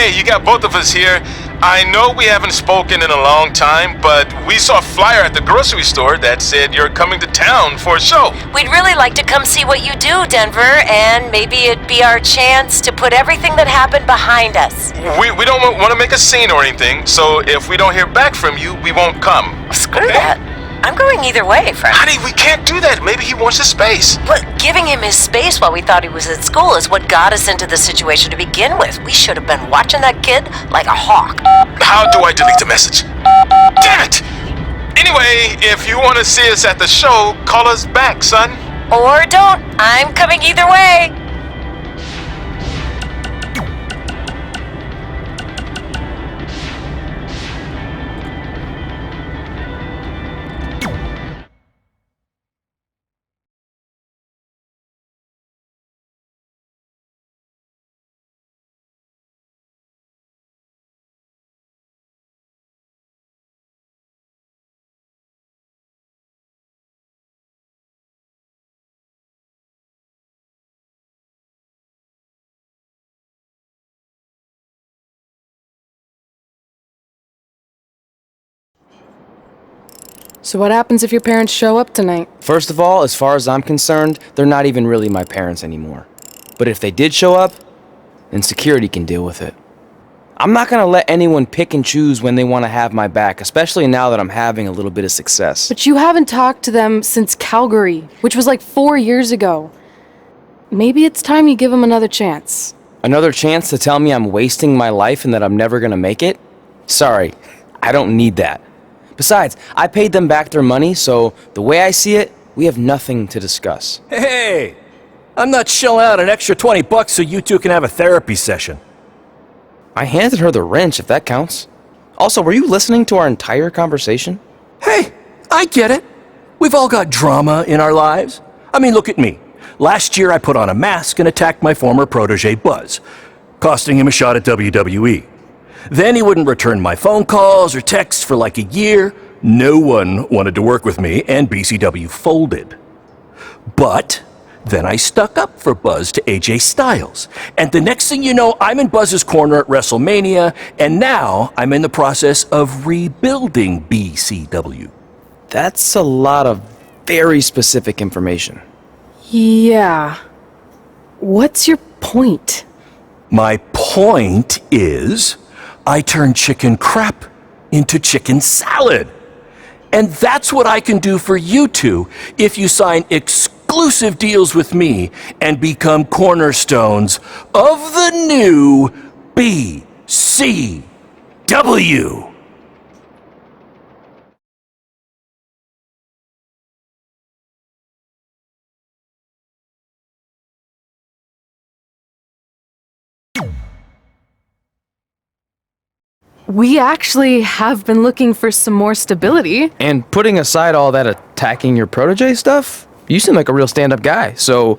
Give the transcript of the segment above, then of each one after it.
Hey, you got both of us here. I know we haven't spoken in a long time, but we saw a flyer at the grocery store that said you're coming to town for a show. We'd really like to come see what you do, Denver, and maybe it'd be our chance to put everything that happened behind us. We don't want to make a scene or anything, so if we don't hear back from you, we won't come. Screw that. I'm going either way, friend. Honey, we can't do that. Maybe he wants his space. But giving him his space while we thought he was at school is what got us into the situation to begin with. We should have been watching that kid like a hawk. How do I delete the message? Damn it! Anyway, if you want to see us at the show, call us back, son. Or don't. I'm coming either way. So what happens if your parents show up tonight? First of all, as far as I'm concerned, they're not even really my parents anymore. But if they did show up, then security can deal with it. I'm not gonna let anyone pick and choose when they want to have my back, especially now that I'm having a little bit of success. But you haven't talked to them since Calgary, which was like 4 years ago. Maybe it's time you give them another chance. Another chance to tell me I'm wasting my life and that I'm never gonna make it? Sorry, I don't need that. Besides, I paid them back their money, so the way I see it, we have nothing to discuss. Hey! I'm not shelling out an extra $20 so you two can have a therapy session. I handed her the wrench, if that counts. Also, were you listening to our entire conversation? Hey, I get it. We've all got drama in our lives. I mean, look at me. Last year I put on a mask and attacked my former protege Buzz, costing him a shot at WWE. Then he wouldn't return my phone calls or texts for like a year. No one wanted to work with me, and BCW folded. But then I stuck up for Buzz to AJ Styles. And the next thing you know, I'm in Buzz's corner at WrestleMania, and now I'm in the process of rebuilding BCW. That's a lot of very specific information. Yeah. What's your point? My point is, I turned chicken crap into chicken salad. And that's what I can do for you two if you sign exclusive deals with me and become cornerstones of the new BCW. We actually have been looking for some more stability. And putting aside all that attacking your protege stuff, you seem like a real stand-up guy, so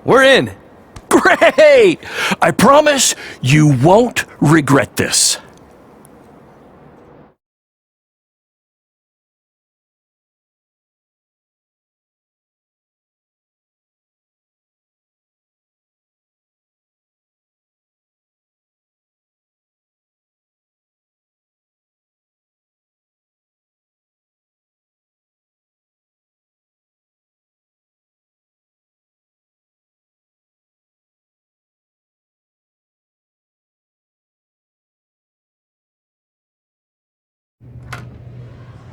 we're in. Great! I promise you won't regret this.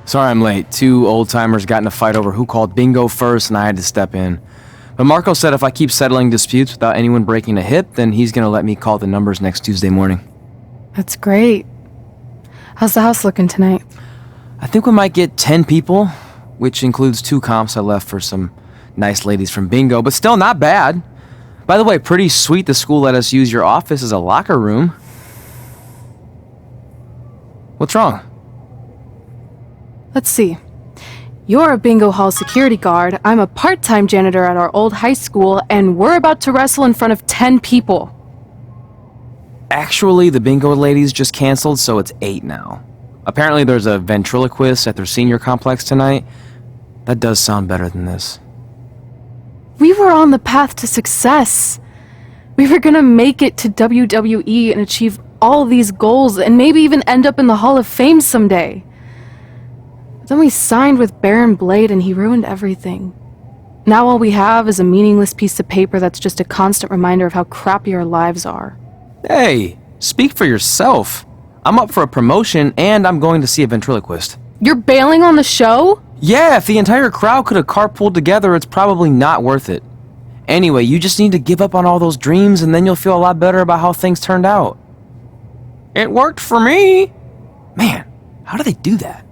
Sorry I'm late. Two old-timers got in a fight over who called bingo first, and I had to step in. But Marco said if I keep settling disputes without anyone breaking a hip, then he's gonna let me call the numbers next Tuesday morning. That's great. How's the house looking tonight? I think we might get 10 people, which includes 2 comps I left for some nice ladies from bingo, but still not bad. By the way, pretty sweet the school let us use your office as a locker room. What's wrong? Let's see. You're a bingo hall security guard, I'm a part-time janitor at our old high school, and we're about to wrestle in front of 10 people. Actually, the bingo ladies just canceled, so it's 8 now. Apparently there's a ventriloquist at their senior complex tonight. That does sound better than this. We were on the path to success. We were gonna make it to WWE and achieve all these goals and maybe even end up in the Hall of Fame someday. But then we signed with Baron Blade and he ruined everything. Now all we have is a meaningless piece of paper that's just a constant reminder of how crappy our lives are. Hey, speak for yourself. I'm up for a promotion and I'm going to see a ventriloquist. You're bailing on the show? Yeah, if the entire crowd could have carpooled together, it's probably not worth it. Anyway, you just need to give up on all those dreams and then you'll feel a lot better about how things turned out. It worked for me. Man, how do they do that?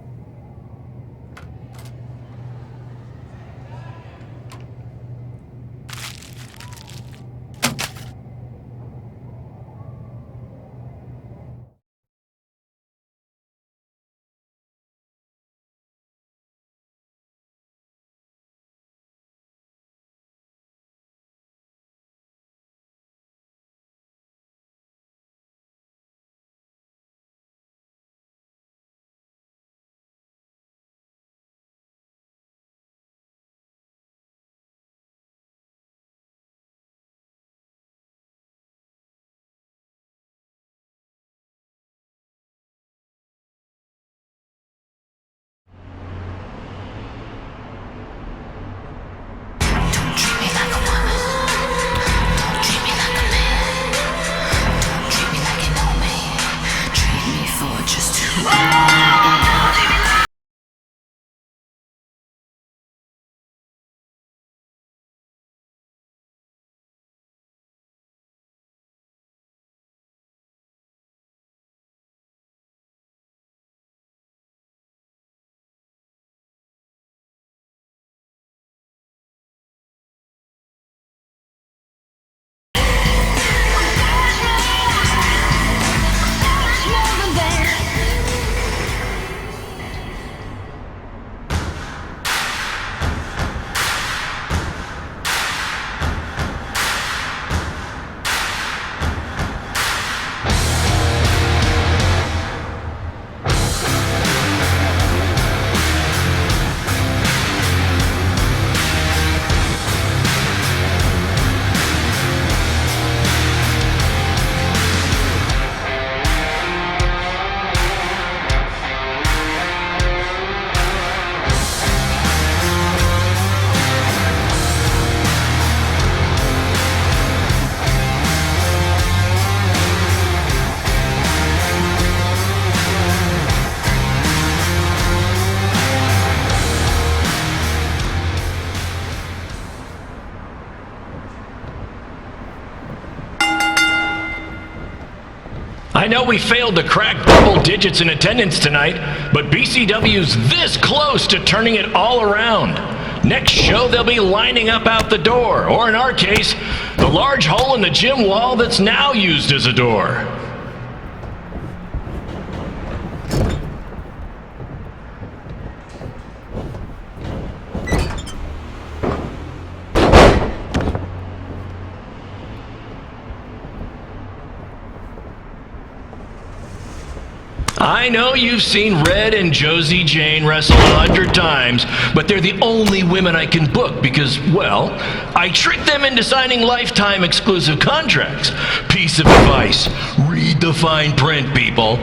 I know we failed to crack double digits in attendance tonight, but BCW's this close to turning it all around. Next show, they'll be lining up out the door, or in our case, the large hole in the gym wall that's now used as a door. I know you've seen Red and Josie Jane wrestle 100 times, but they're the only women I can book because, well, I tricked them into signing lifetime exclusive contracts. Piece of advice: read the fine print, people.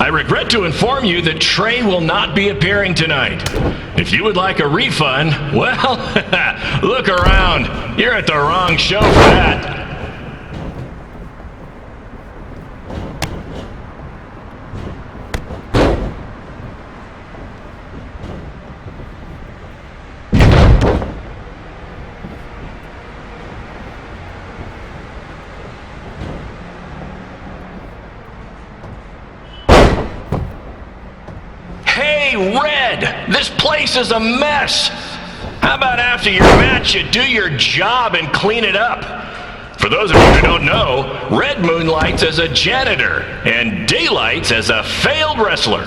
I regret to inform you that Trey will not be appearing tonight. If you would like a refund, well, look around. You're at the wrong show for that. Hey, Red, this place is a mess. How about after your match you do your job and clean it up? For those of you who don't know, Red moonlights as a janitor and daylights as a failed wrestler.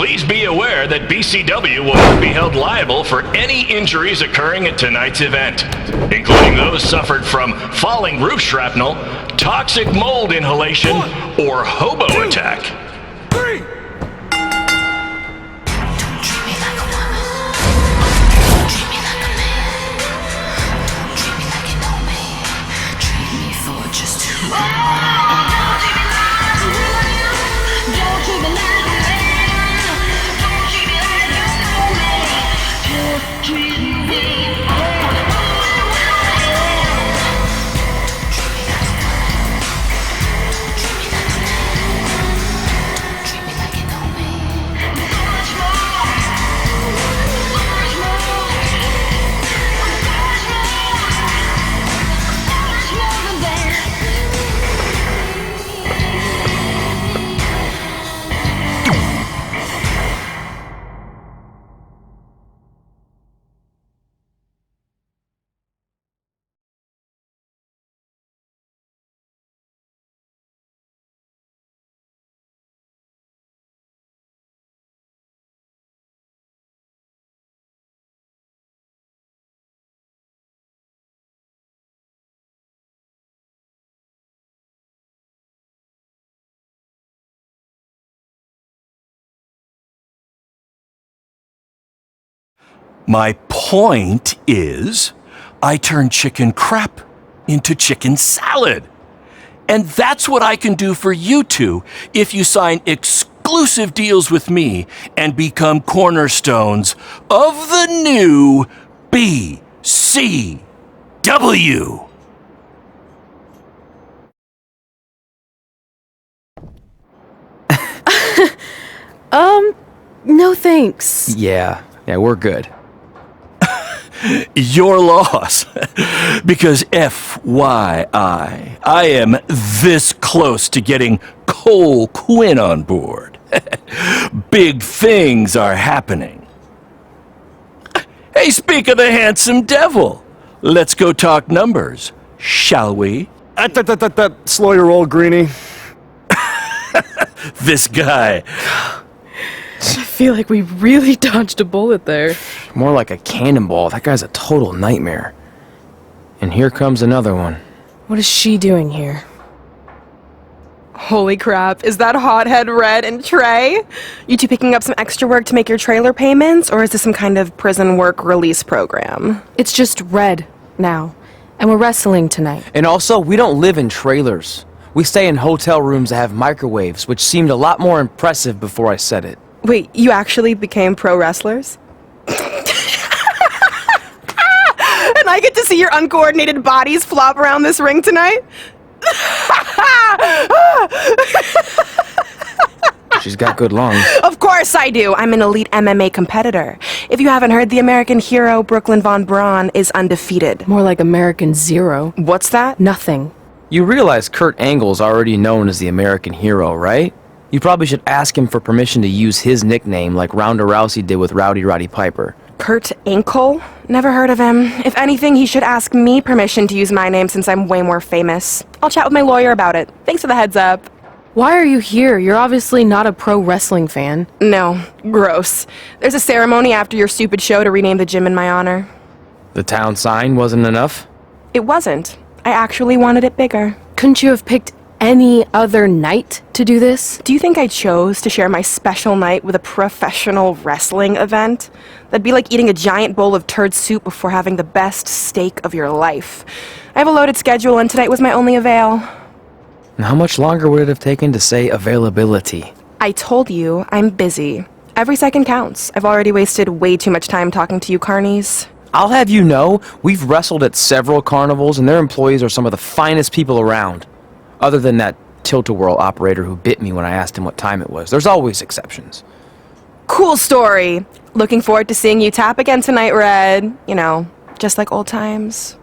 Please be aware that BCW will not be held liable for any injuries occurring at tonight's event, including those suffered from falling roof shrapnel, toxic mold inhalation, or hobo attack. My point is, I turn chicken crap into chicken salad. And that's what I can do for you two if you sign exclusive deals with me and become cornerstones of the new BCW. No thanks. Yeah, we're good. Your loss. Because FYI, I am this close to getting Cole Quinn on board. Big things are happening. Hey, speak of the handsome devil. Let's go talk numbers, shall we? Slow your roll, Greenie. This guy. I feel like we really dodged a bullet there. More like a cannonball. That guy's a total nightmare. And here comes another one. What is she doing here? Holy crap, is that hothead Red and Trey? You two picking up some extra work to make your trailer payments, or is this some kind of prison work release program? It's just Red now. And we're wrestling tonight. And also, we don't live in trailers. We stay in hotel rooms that have microwaves, which seemed a lot more impressive before I said it. Wait, you actually became pro wrestlers? And I get to see your uncoordinated bodies flop around this ring tonight? She's got good lungs. Of course I do. I'm an elite MMA competitor. If you haven't heard, the American hero Brooklyn Von Braun is undefeated. More like American Zero. What's that? Nothing. You realize Kurt Angle's already known as the American hero, right? You probably should ask him for permission to use his nickname like Ronda Rousey did with Rowdy Roddy Piper. Kurt Angle? Never heard of him. If anything, he should ask me permission to use my name since I'm way more famous. I'll chat with my lawyer about it. Thanks for the heads up. Why are you here? You're obviously not a pro wrestling fan. No, gross. There's a ceremony after your stupid show to rename the gym in my honor. The town sign wasn't enough? It wasn't. I actually wanted it bigger. Couldn't you have picked any other night to do this? Do you think I chose to share my special night with a professional wrestling event? That'd be like eating a giant bowl of turd soup before having the best steak of your life. I have a loaded schedule and tonight was my only avail. And how much longer would it have taken to say availability? I told you, I'm busy. Every second counts. I've already wasted way too much time talking to you carnies. I'll have you know, we've wrestled at several carnivals and their employees are some of the finest people around. Other than that tilt-a-whirl operator who bit me when I asked him what time it was. There's always exceptions. Cool story. Looking forward to seeing you tap again tonight, Red. You know, just like old times.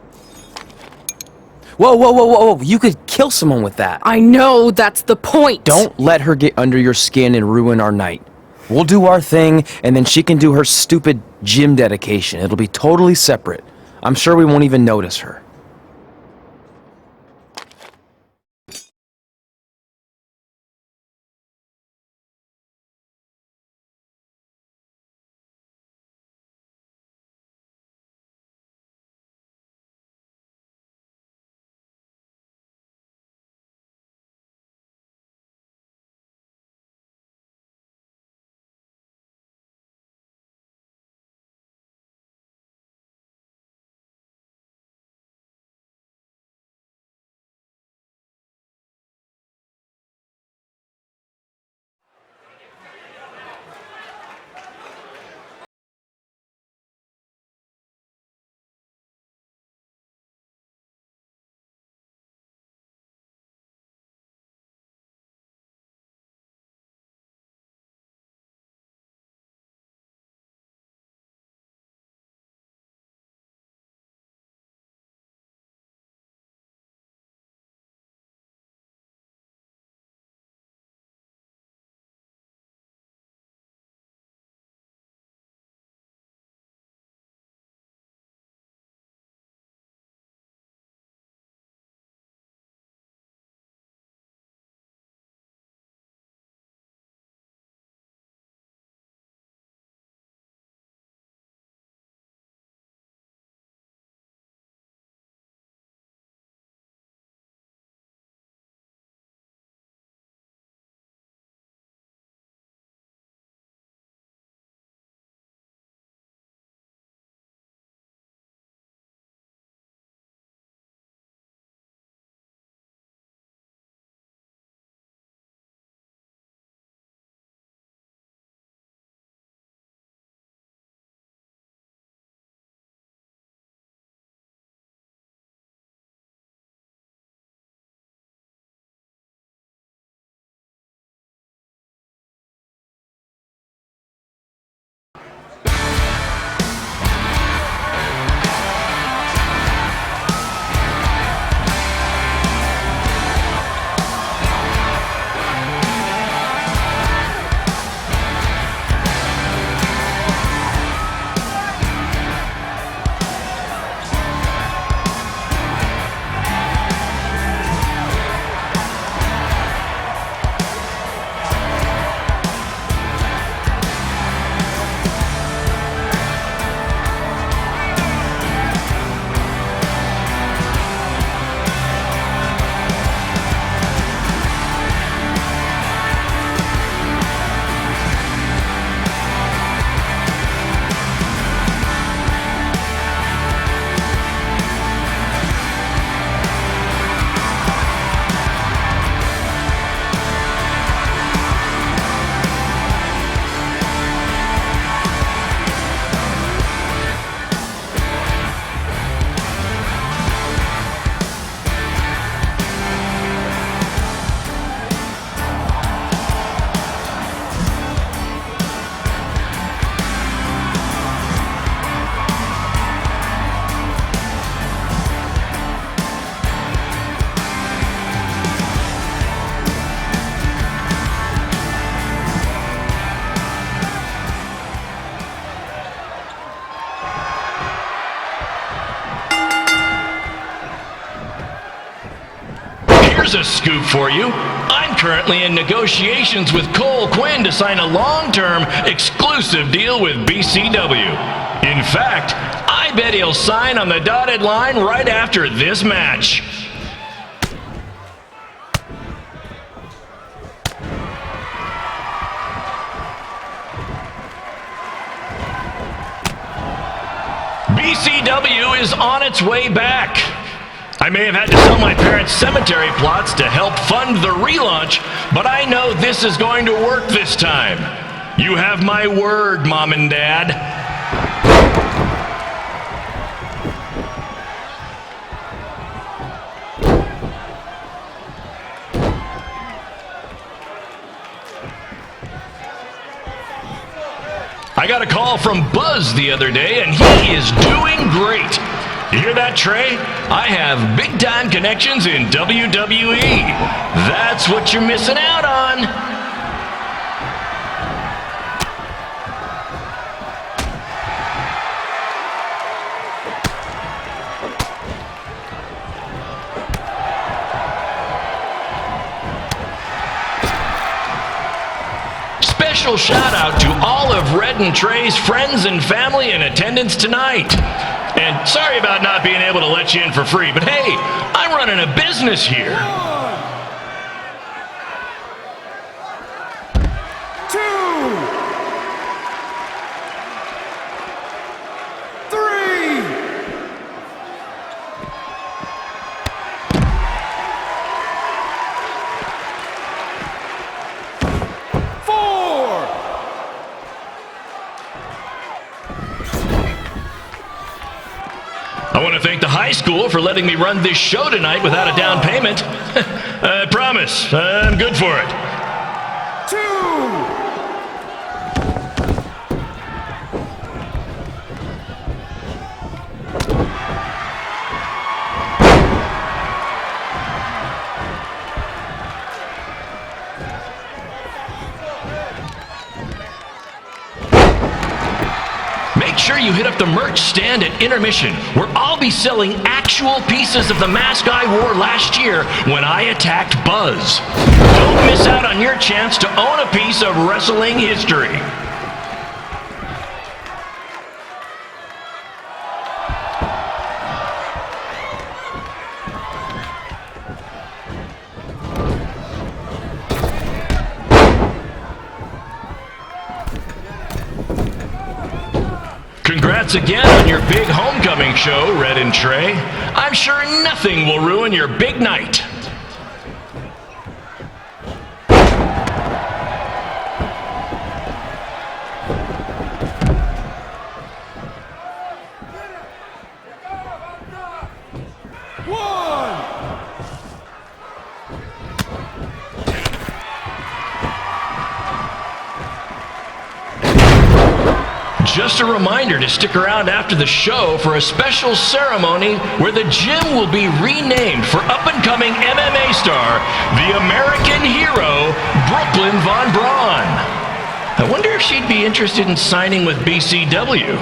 Whoa. You could kill someone with that. I know, that's the point. Don't let her get under your skin and ruin our night. We'll do our thing, and then she can do her stupid gym dedication. It'll be totally separate. I'm sure we won't even notice her. Here's a scoop for you. I'm currently in negotiations with Cole Quinn to sign a long-term, exclusive deal with BCW. In fact, I bet he'll sign on the dotted line right after this match. BCW is on its way back. I may have had to sell my parents' cemetery plots to help fund the relaunch, but I know this is going to work this time. You have my word, Mom and Dad. I got a call from Buzz the other day, and he is doing great. You hear that, Trey? I have big-time connections in WWE. That's what you're missing out on. Special shout out to all of Red and Trey's friends and family in attendance tonight. And sorry about not being able to let you in for free, but hey, I'm running a business here. 2, 3. 4. I want to thank the high school for letting me run this show tonight without a down payment. I promise, I'm good for it. 2. Make sure you hit up the merch stand at intermission, where I'll be selling actual pieces of the mask I wore last year when I attacked Buzz. Don't miss out on your chance to own a piece of wrestling history. Congrats again on your big homecoming show, Red and Trey. I'm sure nothing will ruin your big night. Just a reminder to stick around after the show for a special ceremony where the gym will be renamed for up-and-coming MMA star, the American hero, Brooklyn Von Braun. I wonder if she'd be interested in signing with BCW.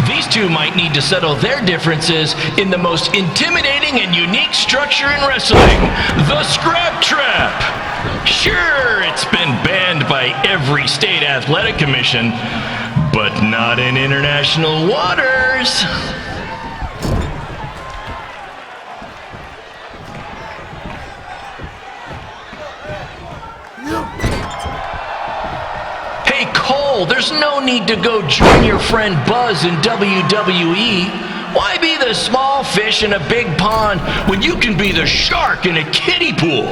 These two might need to settle their differences in the most intimidating and unique structure in wrestling, the Scrap Trap. Sure, it's been banned by every state athletic commission, but not in international waters. Hey Cole, there's no need to go join your friend Buzz in WWE. Why be the small fish in a big pond when you can be the shark in a kiddie pool?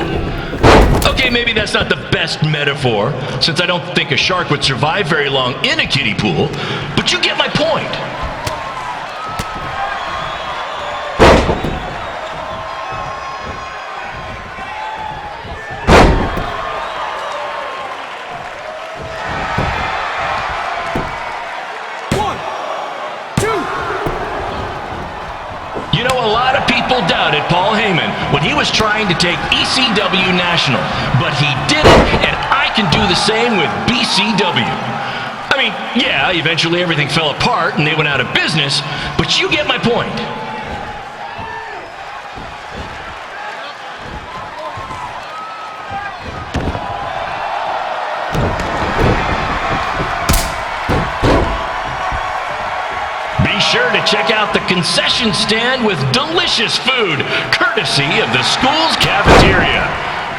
Okay, maybe that's not the best metaphor, since I don't think a shark would survive very long in a kiddie pool, but you get my point. You know, a lot of people doubted Paul Heyman, when he was trying to take ECW national, but he did it, and I can do the same with BCW. I mean, yeah, eventually everything fell apart and they went out of business, but you get my point. Be sure to check out the concession stand with delicious food, courtesy of the school's cafeteria.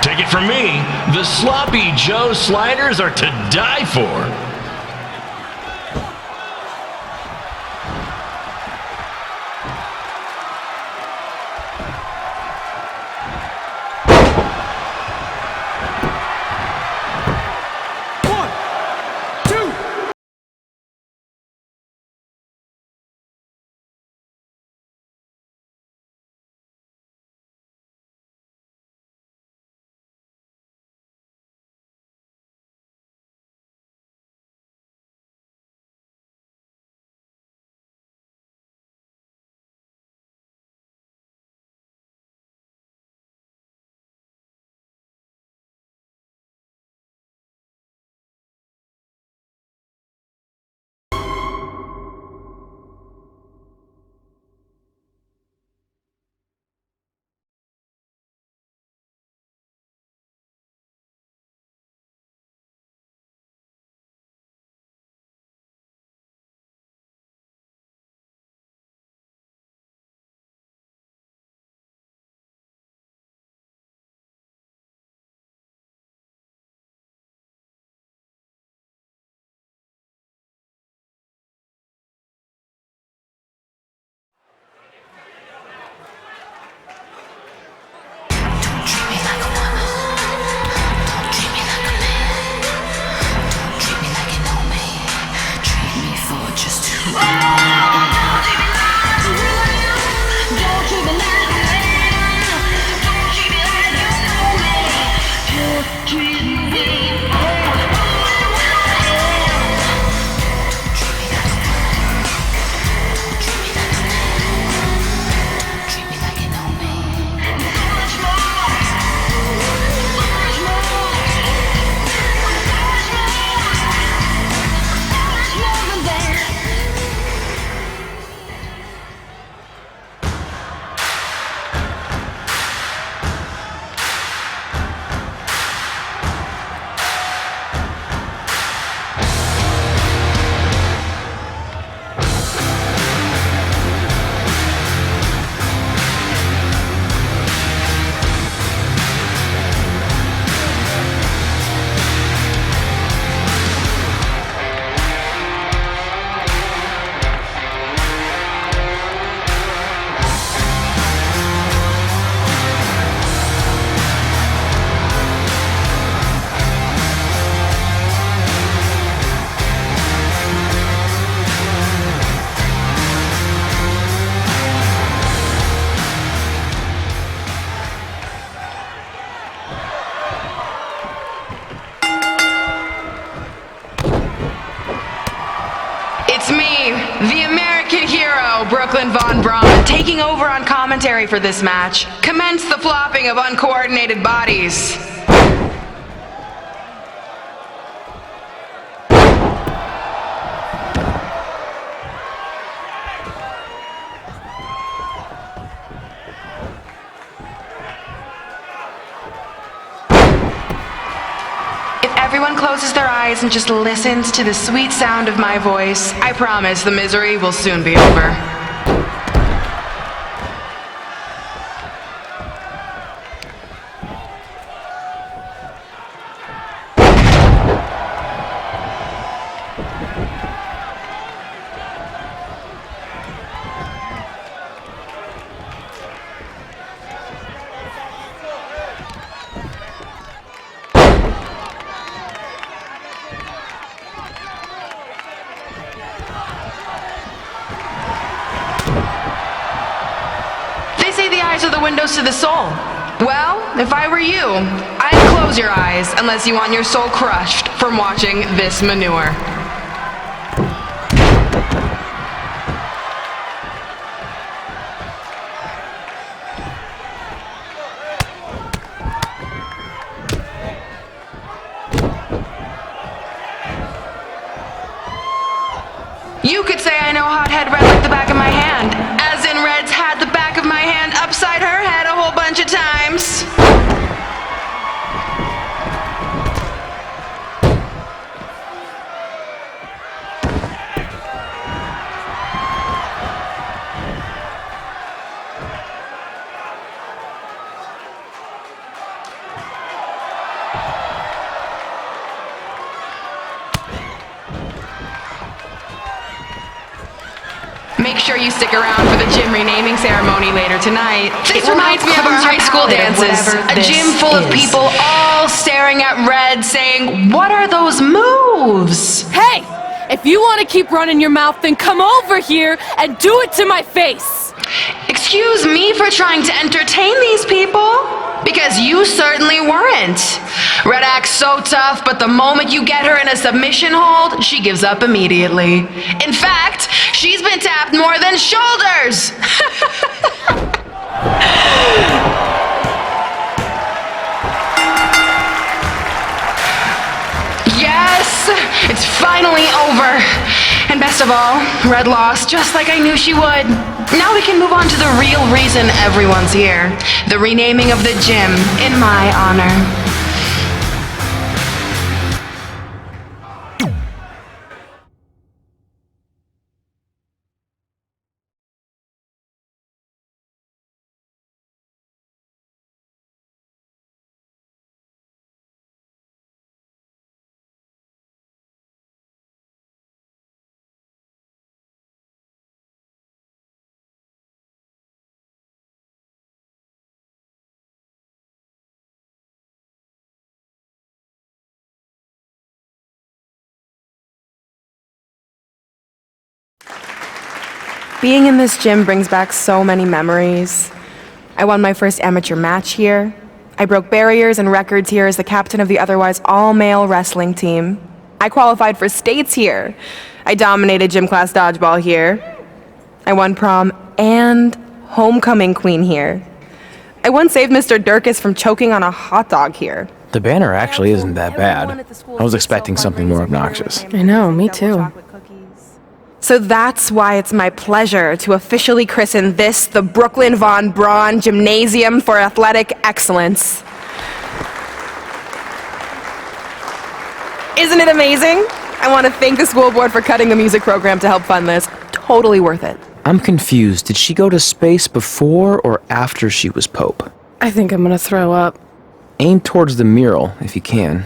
Take it from me, the Sloppy Joe sliders are to die for. Brooklyn Von Braun, taking over on commentary for this match. Commence the flopping of uncoordinated bodies. If everyone closes their eyes and just listens to the sweet sound of my voice, I promise the misery will soon be over. Eyes are the windows to the soul. Well, if I were you, I'd close your eyes unless you want your soul crushed from watching this manure. sure you stick around for the gym renaming ceremony later tonight. This reminds me of our high school dances. A gym full of people all staring at Red saying, "What are those moves?" Hey! If you want to keep running your mouth, then come over here and do it to my face! Excuse me for trying to entertain these people? Because you certainly weren't. Red acts so tough, but the moment you get her in a submission hold, she gives up immediately. In fact, she's been tapped more than shoulders! Yes, it's finally over. And best of all, Red lost just like I knew she would. Now we can move on to the real reason everyone's here. The renaming of the gym in my honor. Being in this gym brings back so many memories. I won my first amateur match here. I broke barriers and records here as the captain of the otherwise all-male wrestling team. I qualified for states here. I dominated gym class dodgeball here. I won prom and homecoming queen here. I once saved Mr. Durkis from choking on a hot dog here. The banner actually isn't that bad. I was expecting something more obnoxious. I know, me too. So that's why it's my pleasure to officially christen this the Brooklyn Von Braun Gymnasium for Athletic Excellence. Isn't it amazing? I want to thank the school board for cutting the music program to help fund this. Totally worth it. I'm confused. Did she go to space before or after she was Pope? I think I'm gonna throw up. Aim towards the mural, if you can.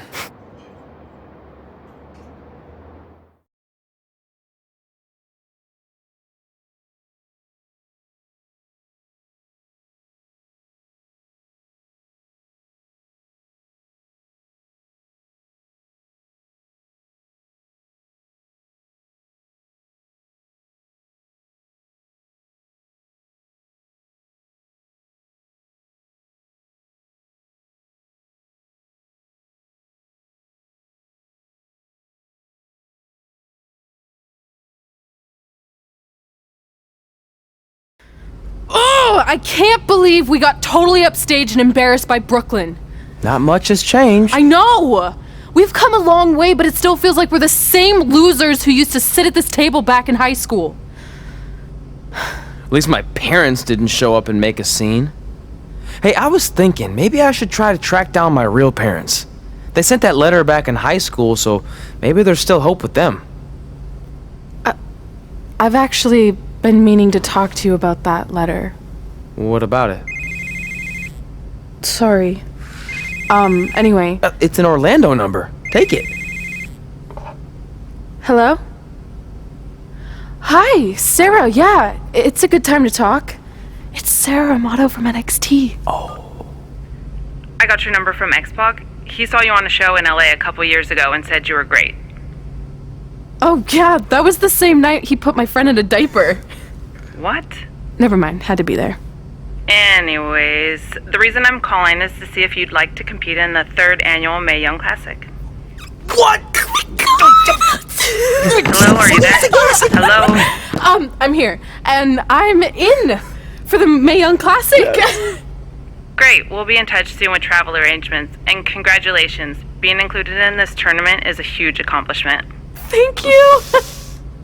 Oh, I can't believe we got totally upstaged and embarrassed by Brooklyn. Not much has changed. I know! We've come a long way, but it still feels like we're the same losers who used to sit at this table back in high school. At least my parents didn't show up and make a scene. Hey, I was thinking, maybe I should try to track down my real parents. They sent that letter back in high school, so maybe there's still hope with them. I've actually been meaning to talk to you about that letter. What about it? Sorry. Anyway. It's an Orlando number. Take it. Hello? Hi, Sarah, yeah. It's a good time to talk. It's Sarah Amato from NXT. Oh. I got your number from X-Pac. He saw you on a show in LA a couple years ago and said you were great. Oh, yeah, that was the same night he put my friend in a diaper. What? Never mind, had to be there. Anyways, the reason I'm calling is to see if you'd like to compete in the 3rd annual Mae Young Classic. What? Hello, are you there? Hello? I'm here, and I'm in for the Mae Young Classic. Great, we'll be in touch soon with travel arrangements, and congratulations. Being included in this tournament is a huge accomplishment. Thank you.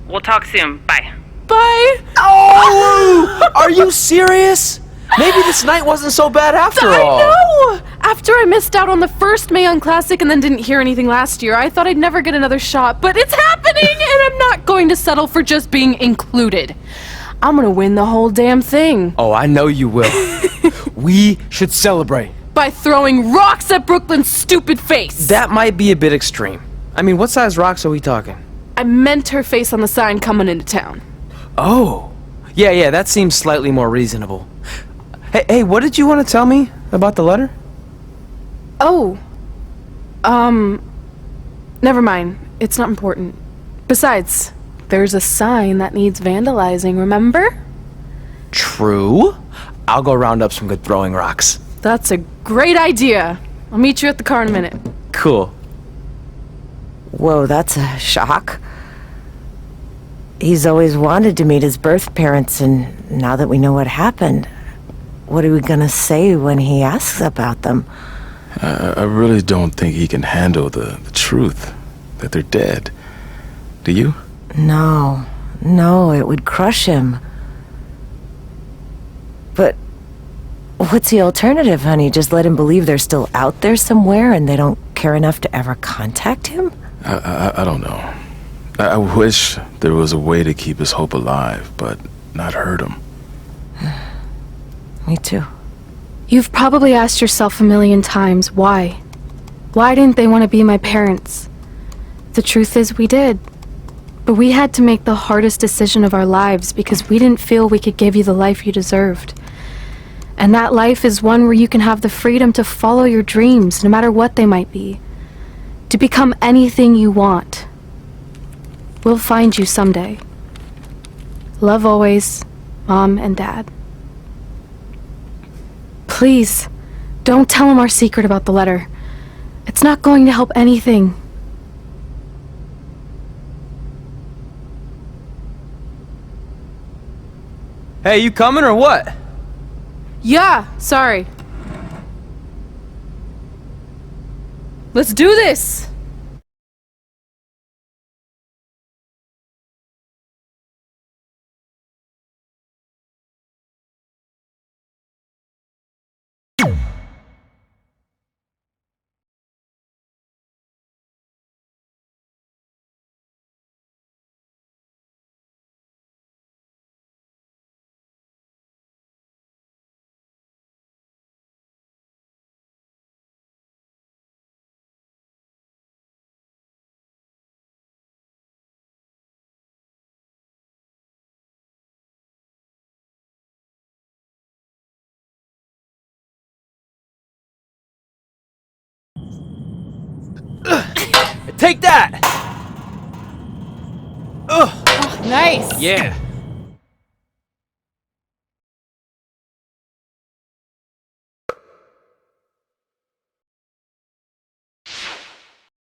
We'll talk soon. Bye. Bye. Oh! Are you serious? Maybe this night wasn't so bad after all. I know! After I missed out on the first Mae Young Classic and then didn't hear anything last year, I thought I'd never get another shot, but it's happening, and I'm not going to settle for just being included. I'm gonna win the whole damn thing. Oh, I know you will. We should celebrate. By throwing rocks at Brooklyn's stupid face. That might be a bit extreme. I mean, what size rocks are we talking? I meant her face on the sign coming into town. Oh, Yeah, that seems slightly more reasonable. Hey, what did you want to tell me about the letter? Oh. Never mind. It's not important. Besides, there's a sign that needs vandalizing, remember? True. I'll go round up some good throwing rocks. That's a great idea. I'll meet you at the car in a minute. Cool. Whoa, that's a shock. He's always wanted to meet his birth parents, and now that we know what happened, what are we gonna say when he asks about them? I really don't think he can handle the truth that they're dead. Do you? No, it would crush him. But what's the alternative, honey? Just let him believe they're still out there somewhere and they don't care enough to ever contact him? I don't know. I wish there was a way to keep his hope alive, but not hurt him. Me too. You've probably asked yourself a million times, why? Why didn't they want to be my parents? The truth is, we did. But we had to make the hardest decision of our lives because we didn't feel we could give you the life you deserved. And that life is one where you can have the freedom to follow your dreams, no matter what they might be. To become anything you want. We'll find you someday. Love always, Mom and Dad. Please, don't tell him our secret about the letter. It's not going to help anything. Hey, you coming or what? Yeah, sorry. Let's do this! Take that! Nice! Yeah.